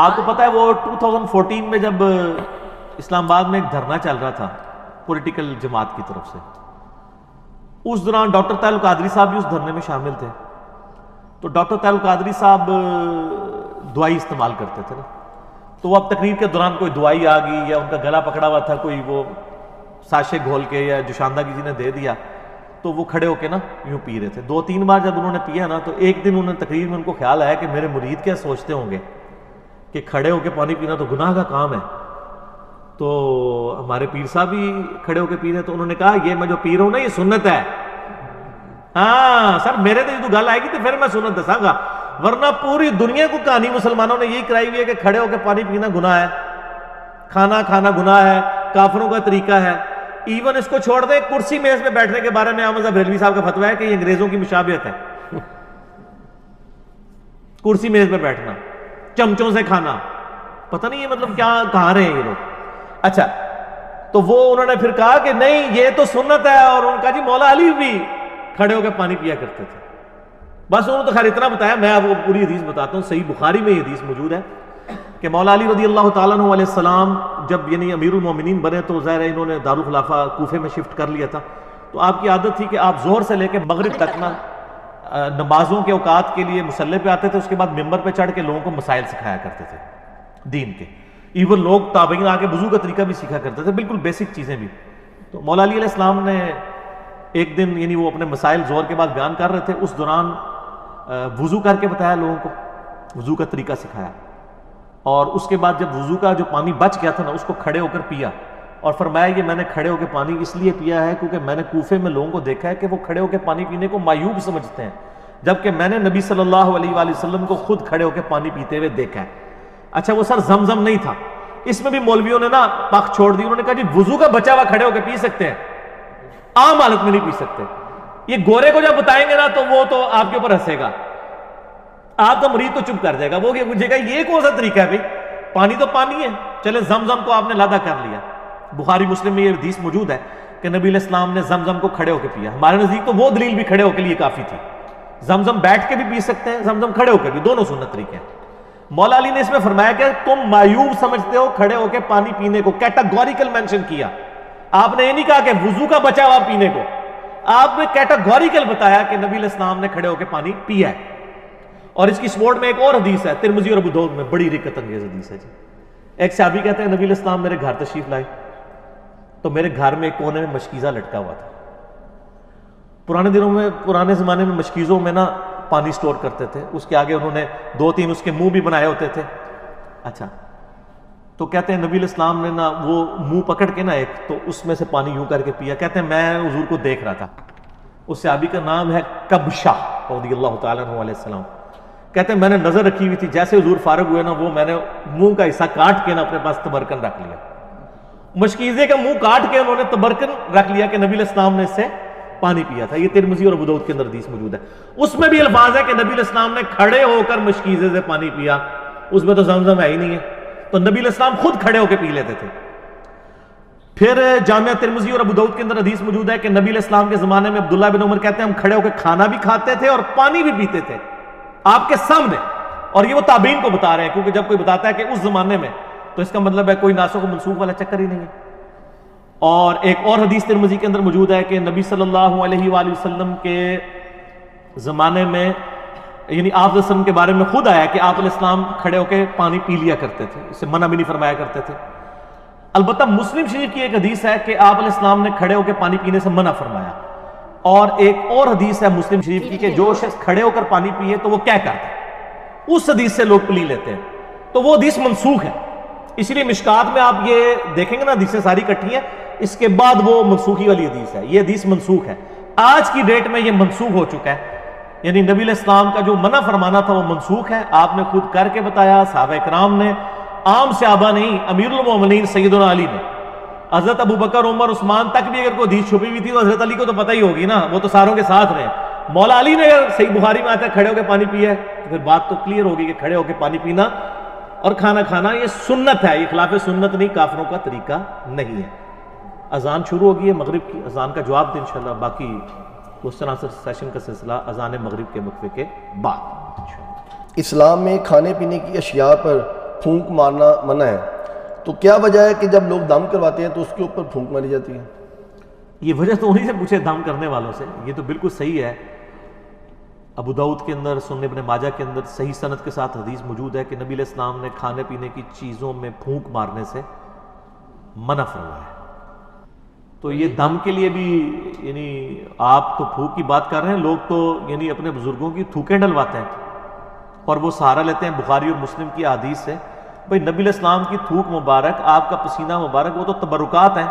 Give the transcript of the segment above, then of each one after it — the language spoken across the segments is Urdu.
آپ کو پتا ہے وہ 2014 میں جب اسلام آباد میں ایک دھرنا چل رہا تھا پولیٹیکل جماعت کی طرف سے، اس دوران ڈاکٹر طاہر القادری صاحب بھی اس دھرنے میں شامل تھے. تو ڈاکٹر طاہر القادری صاحب دوائی استعمال کرتے تھے نا، تو وہ اب تقریر کے دوران کوئی دوائی آ گئی یا ان کا گلا پکڑا ہوا تھا، کوئی وہ ساشے گھول کے یا جوشاندہ کسی نے دے دیا، تو وہ کھڑے ہو کے نا یوں پی رہے تھے. 2-3 بار جب انہوں نے پیا نا، تو ایک دن انہوں نے تقریر میں ان کو خیال آیا کہ میرے مرید کیا سوچتے ہوں گے کہ کھڑے ہو کے پانی پینا تو گناہ کا کام ہے، تو ہمارے پیر صاحب بھی کھڑے ہو کے پی رہے. تو انہوں نے کہا یہ میں جو پی رہا ہوں نا یہ سنت ہے. ہاں سر میرے تو گل آئے گی تو پھر میں سنت دساں گا، ورنہ پوری دنیا کو کہانی مسلمانوں نے یہی کرائی ہوئی ہے کہ کھڑے ہو کے پانی پینا گناہ ہے، کھانا گناہ ہے، کافروں کا طریقہ ہے. ایون اس کو چھوڑ دیں، کرسی میز پہ بیٹھنے کے بارے میں احمد بریلوی صاحب کا فتویٰ ہے کہ یہ انگریزوں کی مشابہت ہے. کرسی میز پہ بیٹھنا، چمچوں سے کھانا، پتہ نہیں یہ مطلب کیا کہاں رہے ہیں یہ لوگ. اچھا تو وہ انہوں نے پھر کہا کہ نہیں یہ تو سنت ہے، اور انہوں نے کہا جی مولا علی بھی کھڑے ہو کے پانی پیا کرتے تھے. بس انہوں نے تو خیر اتنا بتایا، میں آپ کو پوری حدیث بتاتا ہوں. صحیح بخاری میں یہ حدیث موجود ہے کہ مولا علی رضی اللہ تعالیٰ عنہ علیہ السلام جب یعنی امیر المومنین بنے تو ظاہر ہے انہوں نے دارالخلافہ کوفے میں شفٹ کر لیا تھا. تو آپ کی عادت تھی کہ آپ ظہر سے لے کے مغرب تک نا نمازوں کے اوقات کے لیے مصلی پہ آتے تھے، اس کے بعد ممبر پہ چڑھ کے لوگوں کو مسائل سکھایا کرتے تھے دین کے. ایون لوگ تابعین آ کے وضو کا طریقہ بھی سیکھا کرتے تھے، بالکل بیسک چیزیں بھی. تو مولا علی علیہ السلام نے ایک دن یعنی وہ اپنے مسائل ظہر کے بعد بیان کر رہے تھے، اس دوران وضو کر کے بتایا لوگوں کو، وضو کا طریقہ سکھایا. اور اس کے بعد جب وضو کا جو پانی بچ گیا تھا نا اس کو کھڑے ہو کر پیا، اور فرمایا یہ میں نے کھڑے ہو کے پانی اس لیے پیا ہے کیونکہ میں نے کوفے میں لوگوں کو دیکھا ہے کہ وہ کھڑے ہو کے پانی پینے کو معیوب سمجھتے ہیں، جبکہ میں نے نبی صلی اللہ علیہ وآلہ وسلم کو خود کھڑے ہو کے پانی پیتے ہوئے دیکھا ہے. اچھا وہ سر زمزم نہیں تھا، اس میں بھی مولویوں نے نا پاک چھوڑ دی. انہوں نے کہا جی وضو کا بچا ہوا کھڑے ہو کے پی سکتے ہیں، عام حالت میں نہیں پی سکتے. یہ گورے کو جب بتائیں گے نا تو وہ تو آپ کے اوپر ہنسے گا، آپ کا مرید تو چپ کر جائے گا، وہ پوچھے گا یہ کون سا طریقہ ہے بھائی، پانی تو پانی ہے. چلے زمزم کو آپ نے لادا کر لیا. بخاری مسلم میں یہ حدیث موجود ہے کہ نبی علیہ السلام نے زمزم کو کھڑے ہو کے پیا. ہمارے نزدیک تو وہ دلیل بھی کھڑے ہو کے لیے کافی تھی. زمزم بیٹھ کے بھی پی سکتے ہیں، زمزم کھڑے ہو کے بھی، دونوں سنت طریقے ہیں. مولا علی نے اس میں فرمایا کہ تم معیوب سمجھتے ہو کھڑے ہو کے پانی پینے کو، کیٹاگوریکل مینشن کیا. آپ نے یہ نہیں کہا کہ وضو کا بچا ہوا پینے کو، آپ نے کیٹاگوریکل بتایا کہ نبی علیہ السلام نے کھڑے ہو کے پانی پیا ہے. اور اس کی سپورٹ میں ایک اور حدیث ہے ترمذی اور ابو داؤد میں، بڑی رکت انگیز حدیث ہے جی. ایک صحابی کہتے ہیں نبی علیہ السلام میرے گھر تشریف لائے تو میرے گھر میں ایک کونے میں مشکیزہ لٹکا ہوا تھا. پرانے زمانے میں مشکیزوں میں نا پانی سٹور کرتے تھے، اس کے آگے انہوں نے 2-3 اس کے منہ بھی بنائے ہوتے تھے. اچھا تو کہتے ہیں نبی علیہ السلام نے نا وہ منہ پکڑ کے نا ایک تو اس میں سے پانی یوں کر کے پیا. کہتے ہیں میں حضور کو دیکھ رہا تھا. اس صحابی کا نام ہے کبشہ رضی اللہ تعالیٰ عنہ علیہ السلام. کہتے ہیں میں نے نظر رکھی ہوئی تھی، جیسے حضور فارغ ہوئے نا وہ میں نے منہ کا حصہ کاٹ کے نا اپنے پاس تبرکن رکھ لیا. مشکیزے کا منہ کاٹ کے انہوں نے تبرکن رکھ لیا کہ نبی علیہ السلام نے اس سے پانی پیا تھا. یہ ترمذی اور ابو داؤد کے اندر حدیث موجود ہے. اس میں بھی الفاظ ہے کہ نبی علیہ السلام نے کھڑے ہو کر مشکیزے سے پانی پیا. اس میں تو زمزم ہے ہی نہیں ہے، تو نبی علیہ السلام خود کھڑے ہو کے پی لیتے تھے. پھر جامعہ ترمذی اور ابو داؤد کے اندر حدیث موجود ہے کہ نبی علیہ السلام کے زمانے میں عبداللہ بن عمر کہتے ہیں ہم کھڑے ہو کے کھانا بھی کھاتے تھے اور پانی بھی پیتے تھے آپ کے سامنے. اور یہ وہ تابعین کو بتا رہے ہیں، کیونکہ جب کوئی بتاتا ہے کہ اس زمانے میں تو اس کا مطلب ہے کوئی ناسخ و منسوخ والا چکر ہی نہیں ہے. اور ایک اور حدیث ترمذی کے اندر موجود ہے کہ نبی صلی اللہ علیہ وآلہ وسلم کے زمانے میں یعنی آپ علیہ السلام کے بارے میں خود آیا کہ آپ علیہ السلام کھڑے ہو کے پانی پی لیا کرتے تھے، اسے منع بھی نہیں فرمایا کرتے تھے. البتہ مسلم شریف کی ایک حدیث ہے کہ آپ علیہ السلام نے کھڑے ہو کے پانی پینے سے منع فرمایا. اور ایک اور حدیث ہے مسلم شریف کی کہ جو شخص کھڑے ہو کر پانی پیے تو وہ کیا کرتا ہے، اس حدیث سے لوگ پلی لیتے ہیں. تو وہ حدیث منسوخ ہے. اس لیے مشکات میں آپ یہ دیکھیں گے نا حدیثیں ساری کٹھی ہیں، اس کے بعد وہ منسوخی والی حدیث ہے. یہ حدیث منسوخ ہے. آج کی ڈیٹ میں یہ منسوخ ہو چکا ہے. یعنی نبی علیہ السلام کا جو منع فرمانا تھا وہ منسوخ ہے. آپ نے خود کر کے بتایا، صحابہ کرام نے، عام صحابہ نہیں، امیر المومنین سیدنا علی نے، حضرت ابو بکر عمر عثمان تک بھی اگر کوئی حدیث چھپی ہوئی تھی تو حضرت علی کو تو پتہ ہی ہوگی نا، وہ تو ساروں کے ساتھ رہے. مولا علی نے اگر صحیح بخاری میں آتا ہے کھڑے ہو کے پانی پیا ہے تو پھر بات تو کلیئر ہوگی کہ کھڑے ہو کے پانی پینا اور کھانا کھانا یہ سنت ہے، یہ خلاف سنت نہیں، کافروں کا طریقہ نہیں ہے. اذان شروع ہوگی ہے مغرب کی، اذان کا جواب دیں انشاءاللہ. باقی کوسچن آنسر سیشن کا سلسلہ اذان مغرب کے وقفے کے بعد. اسلام میں کھانے پینے کی اشیاء پر پھونک مارنا منع ہے، تو کیا وجہ ہے کہ جب لوگ دم کرواتے ہیں تو اس کے اوپر پھونک ماری جاتی ہے؟ یہ وجہ تو انہی سے پوچھے دم کرنے والوں سے، یہ تو بالکل صحیح ہے۔ ابو داؤد کے اندر، سنن ابن ماجہ کے اندر صحیح سند کے ساتھ حدیث موجود ہے کہ نبی علیہ السلام نے کھانے پینے کی چیزوں میں پھونک مارنے سے منع فرمایا ہے۔ تو یہ دم کے لیے بھی، یعنی آپ تو پھونک کی بات کر رہے ہیں، لوگ تو یعنی اپنے بزرگوں کی تھوکیں ڈلواتے ہیں اور وہ سہارا لیتے ہیں بخاری اور مسلم کی حدیث سے۔ بھئی نبی علیہ السلام کی تھوک مبارک، آپ کا پسینہ مبارک، وہ تو تبرکات ہیں،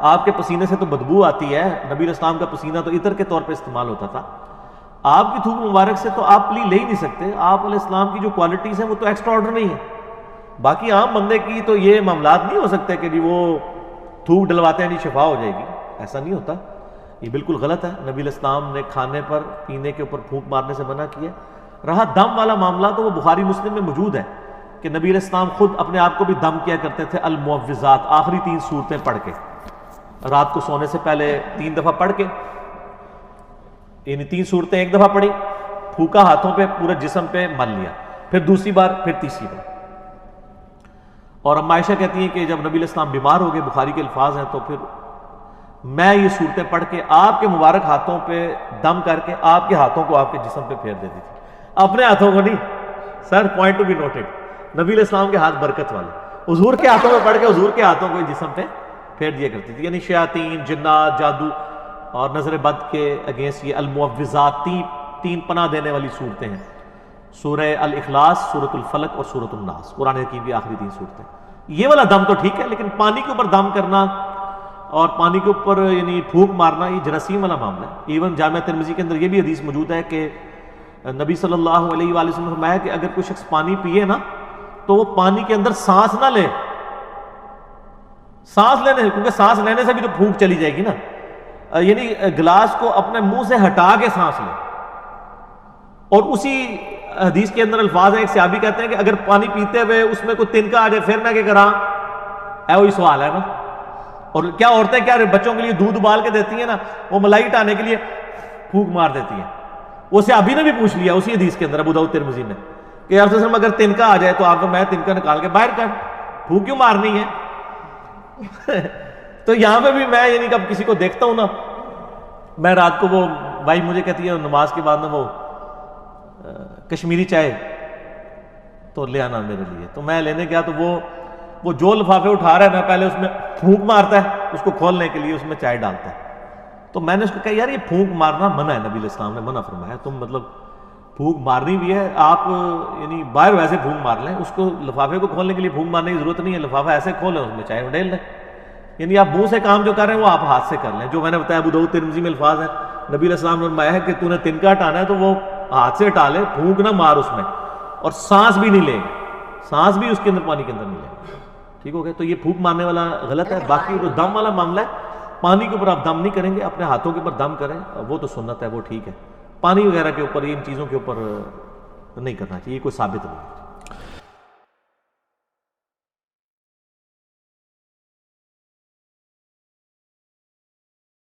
آپ کے پسینے سے تو بدبو آتی ہے، نبی علیہ السلام کا پسینہ تو عطر کے طور پہ استعمال ہوتا تھا، آپ کی تھوک مبارک سے تو آپ پلی لے ہی نہیں سکتے۔ آپ علیہ السلام کی جو کوالٹیز ہیں وہ تو ایکسٹرا آرڈنری ہیں، باقی عام بندے کی تو یہ معاملات نہیں ہو سکتے کہ جی وہ تھوک ڈلواتے ہیں جی شفا ہو جائے گی، ایسا نہیں ہوتا، یہ بالکل غلط ہے۔ نبی علیہ السلام نے کھانے پر پینے کے اوپر پھونک مارنے سے منع کیا۔ رہا دم والا معاملہ تو وہ بخاری مسلم میں موجود ہے کہ نبی علیہ السلام خود اپنے آپ کو بھی دم کیا کرتے تھے، المعوذات، آخری 3 سورتیں پڑھ کے، رات کو سونے سے پہلے 3 دفعہ پڑھ کے، یعنی 3 سورتیں ایک دفعہ پڑھی، پھونکا ہاتھوں پہ، پورے جسم پہ مل لیا، پھر دوسری بار، پھر تیسری بار۔ اور ام عائشہ کہتی ہیں کہ جب نبی علیہ السلام بیمار ہو گئے، بخاری کے الفاظ ہیں، تو پھر میں یہ صورتیں پڑھ کے آپ کے مبارک ہاتھوں پہ دم کر کے آپ کے ہاتھوں کو آپ کے جسم پہ پھیر دیتی تھی، اپنے ہاتھوں کو نہیں، سر پوائنٹ ٹو بی نوٹڈ، نبی علیہ السلام کے ہاتھ برکت والے، حضور کے ہاتھوں پہ پڑھ کے حضور کے ہاتھوں کو جسم پہ پھیر دیا کرتی تھی۔ یعنی شیاطین، جنات، جادو اور نظر بد کے اگینسٹ یہ المعوذات 3 پناہ دینے والی صورتیں ہیں، سورہ الاخلاص، سورۃ الفلق اور سورۃ الناس، قرآن حکیم کی آخری 3 صورتیں۔ یہ والا دم تو ٹھیک ہے، لیکن پانی کے اوپر دم کرنا اور پانی کے اوپر یعنی پھونک مارنا، یہ جراثیم والا معاملہ ہے۔ ایون جامعہ ترمذی کے اندر یہ بھی حدیث موجود ہے کہ نبی صلی اللہ علیہ وآلہ وسلم نے فرمایا کہ اگر کوئی شخص پانی پیے نا تو وہ پانی کے اندر سانس نہ لے، سانس لینے، کیونکہ سانس لینے سے بھی تو پھونک چلی جائے گی نا، یعنی گلاس کو اپنے منہ سے ہٹا کے سانس لے۔ اور اسی حدیث کے اندر الفاظ ہیں، ایک صحابی کہتے ہیں کہ اگر پانی پیتے ہوئے اس میں کوئی تنکا آ جائے پھر میں کیا کراں؟ وہی سوال ہے نا۔ اور کیا عورتیں کیا بچوں کے لیے دودھ ابال کے دیتی ہیں نا، وہ ملائی ٹانے کے لیے پھونک مار دیتی ہیں۔ وہ صحابی نے بھی پوچھ لیا اسی حدیث کے اندر ابو داؤد ترمذی میں کہ یا رسول اللہ اگر تنکا آ جائے تو آپ کو میں تنکا نکال کے باہر کر، پھونک کیوں مارنی ہے؟ تو یہاں پہ بھی میں یعنی کب کسی کو دیکھتا ہوں نا، میں رات کو وہ بھائی مجھے کہتی ہے نماز کے بعد نا وہ کشمیری چائے تو لے آنا میرے لیے، تو میں لینے گیا تو وہ جو لفافے اٹھا رہا ہے نا پہلے اس میں پھونک مارتا ہے، اس کو کھولنے کے لیے اس میں چائے ڈالتا ہے۔ تو میں نے اس کو کہا یار یہ پھونک مارنا منع ہے، نبی علیہ السلام نے منع فرمایا، تم مطلب پھونک مارنی بھی ہے آپ یعنی باہر ویسے پھونک مار لیں، اس کو لفافے کو کھولنے کے لیے پھونک مارنے کی ضرورت نہیں ہے، لفافہ ایسے کھولیں اس میں چائے ڈال لیں، یعنی آپ منہ سے کام جو کر رہے ہیں وہ آپ ہاتھ سے کر لیں۔ جو میں نے بتایا ابو داؤد ترمذی میں الفاظ ہیں، نبی علیہ السلام نے فرمایا ہے کہ تو نے تنکا ہٹانا ہے تو وہ ہاتھ سے ہٹا لے، پھونک نہ مار اس میں، اور سانس بھی نہیں لے، سانس بھی اس کے اندر پانی کے اندر نہیں لے، ٹھیک ہو گیا؟ تو یہ پھونک مارنے والا غلط ہے۔ باقی جو دم والا معاملہ ہے، پانی کے اوپر آپ دم نہیں کریں گے، اپنے ہاتھوں کے اوپر دم کریں، وہ تو سنت ہے، وہ ٹھیک ہے۔ پانی وغیرہ کے اوپر، ان چیزوں کے اوپر نہیں کرنا چاہیے، یہ کوئی ثابت نہیں۔